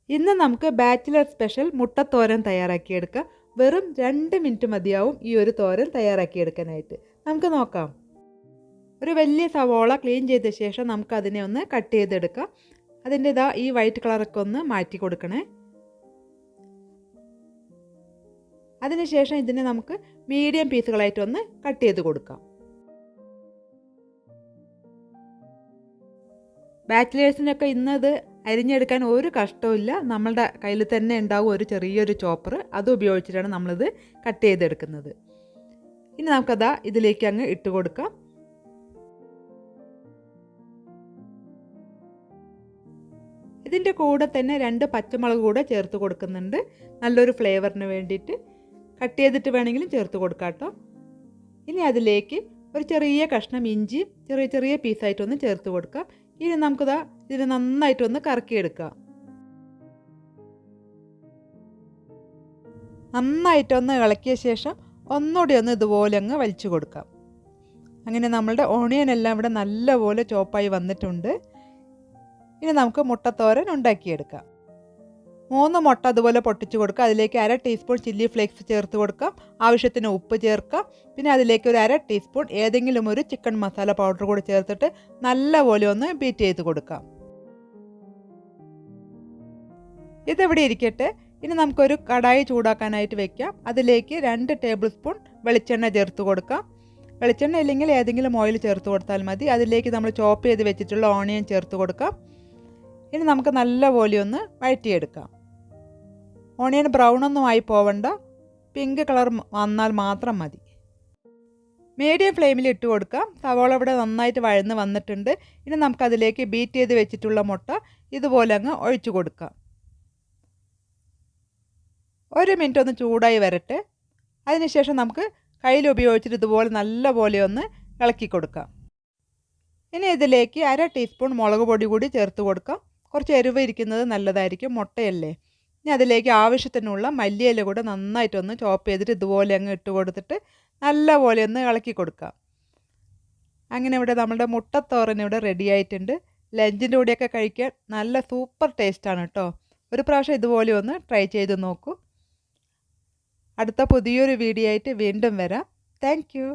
ഇന്ന് നമുക്ക് bachelor special മുട്ടത്തോരൻ തയ്യാറാക്കിയെടുക്കാം. വെറും 2 മിനിറ്റ് മതിയാവും ഈ ഒരു തോരൻ തയ്യാറാക്കിയെടുക്കാനായിട്ട്. നമുക്ക് നോക്കാം. ഒരു വലിയ സവോള ക്ലീൻ ചെയ്ത ശേഷം നമുക്ക് അതിനെ ഒന്ന് കട്ട് ചെയ്തെടുക്കാം. അതിൻ്റെ ഈ വൈറ്റ് കളറൊക്കെ ഒന്ന് മാറ്റി കൊടുക്കണേ. അതിനുശേഷം ഇതിനെ നമുക്ക് മീഡിയം പീസുകളായിട്ടൊന്ന് കട്ട് ചെയ്ത് കൊടുക്കാം. ബാച്ചിലേഴ്സിനൊക്കെ ഇന്നത് അരിഞ്ഞെടുക്കാൻ ഒരു കഷ്ടവുമില്ല. നമ്മളുടെ കയ്യിൽ തന്നെ ഉണ്ടാവും ഒരു ചെറിയൊരു ചോപ്പർ. അത് ഉപയോഗിച്ചിട്ടാണ് നമ്മളിത് കട്ട് ചെയ്തെടുക്കുന്നത്. ഇനി നമുക്കതാ ഇതിലേക്ക് അങ്ങ് ഇട്ട് കൊടുക്കാം. ഇതിൻ്റെ കൂടെ തന്നെ 2 പച്ചമുളക് കൂടെ ചേർത്ത് കൊടുക്കുന്നുണ്ട്, നല്ലൊരു ഫ്ലേവറിന് വേണ്ടിയിട്ട്. കട്ട് ചെയ്തിട്ട് വേണമെങ്കിലും ചേർത്ത് കൊടുക്കാം കേട്ടോ. ഇനി അതിലേക്ക് ഒരു ചെറിയ കഷ്ണം ഇഞ്ചി ചെറിയ ചെറിയ പീസായിട്ടൊന്ന് ചേർത്ത് കൊടുക്കാം. ഇനി നമുക്കിതാ ഇതിന് നന്നായിട്ടൊന്ന് കറക്കിയെടുക്കാം. നന്നായിട്ടൊന്ന് ഇളക്കിയ ശേഷം ഒന്നുകൂടി ഒന്ന് ഇതുപോലെ അങ്ങ് വലിച്ചു കൊടുക്കാം. അങ്ങനെ നമ്മളുടെ ഓണിയൻ എല്ലാം ഇവിടെ നല്ലപോലെ ചോപ്പായി വന്നിട്ടുണ്ട്. ഇനി നമുക്ക് മുട്ടത്തോരൻ ഉണ്ടാക്കിയെടുക്കാം. 3 മുട്ട അതുപോലെ പൊട്ടിച്ച് കൊടുക്കുക. അതിലേക്ക് 1/2 ടീസ്പൂൺ ചില്ലി ഫ്ലേക്സ് ചേർത്ത് കൊടുക്കാം. ആവശ്യത്തിന് ഉപ്പ് ചേർക്കാം. പിന്നെ അതിലേക്ക് ഒരു 1/2 ടീസ്പൂൺ ഏതെങ്കിലും ഒരു ചിക്കൻ മസാല പൗഡർ കൂടി ചേർത്തിട്ട് നല്ലപോലെ ഒന്ന് ബീറ്റ് ചെയ്ത് കൊടുക്കാം. ഇതിവിടെ ഇരിക്കട്ടെ. ഇനി നമുക്കൊരു കടായി ചൂടാക്കാനായിട്ട് വെക്കാം. അതിലേക്ക് 2 ടേബിൾ സ്പൂൺ വെളിച്ചെണ്ണ ചേർത്ത് കൊടുക്കാം. വെളിച്ചെണ്ണ ഇല്ലെങ്കിൽ ഏതെങ്കിലും ഓയിൽ ചേർത്ത് കൊടുത്താൽ മതി. അതിലേക്ക് നമ്മൾ ചോപ്പ് ചെയ്ത് വെച്ചിട്ടുള്ള ഓണിയൻ ചേർത്ത് കൊടുക്കാം. ഇനി നമുക്ക് നല്ലപോലെ ഒന്ന് വഴറ്റിയെടുക്കാം. ഓണിയൻ ബ്രൗണൊന്നും ആയി പോവണ്ട, പിങ്ക് കളർ വന്നാൽ മാത്രം മതി. മീഡിയം ഫ്ലെയിമിൽ ഇട്ട് കൊടുക്കാം. സവോള ഇവിടെ നന്നായിട്ട് വഴന്ന് വന്നിട്ടുണ്ട്. ഇനി നമുക്കതിലേക്ക് ബീറ്റ് ചെയ്ത് വെച്ചിട്ടുള്ള മുട്ട ഇതുപോലെ അങ്ങ് ഒഴിച്ചു കൊടുക്കാം. 1 മിനിറ്റ് ഒന്ന് ചൂടായി വരട്ടെ. അതിനുശേഷം നമുക്ക് കയ്യിൽ ഉപയോഗിച്ചിട്ട് ഇതുപോലെ നല്ലപോലെ ഒന്ന് ഇളക്കി കൊടുക്കാം. ഇനി ഇതിലേക്ക് 1/2 ടീസ്പൂൺ മുളക് പൊടി കൂടി ചേർത്ത് കൊടുക്കാം. കുറച്ച് എരിവ് ഇരിക്കുന്നത് നല്ലതായിരിക്കും, മുട്ടയല്ലേ. ഇനി അതിലേക്ക് ആവശ്യത്തിനുള്ള മല്ലിയില കൂടെ നന്നായിട്ടൊന്ന് ചോപ്പ് ചെയ്തിട്ട് ഇതുപോലെ അങ്ങ് ഇട്ട് കൊടുത്തിട്ട് നല്ലപോലെ ഒന്ന് ഇളക്കി കൊടുക്കാം. അങ്ങനെ ഇവിടെ നമ്മുടെ മുട്ടത്തോരൻ ഇവിടെ റെഡി ആയിട്ടുണ്ട്. ലഞ്ചിൻ്റെ കൂടെയൊക്കെ കഴിക്കാൻ നല്ല സൂപ്പർ ടേസ്റ്റാണ് കേട്ടോ. ഒരു പ്രാവശ്യം ഇതുപോലെ ഒന്ന് ട്രൈ ചെയ്ത് നോക്കൂ. അടുത്ത പുതിയൊരു വീഡിയോ ആയിട്ട് വീണ്ടും വരാം. Thank you.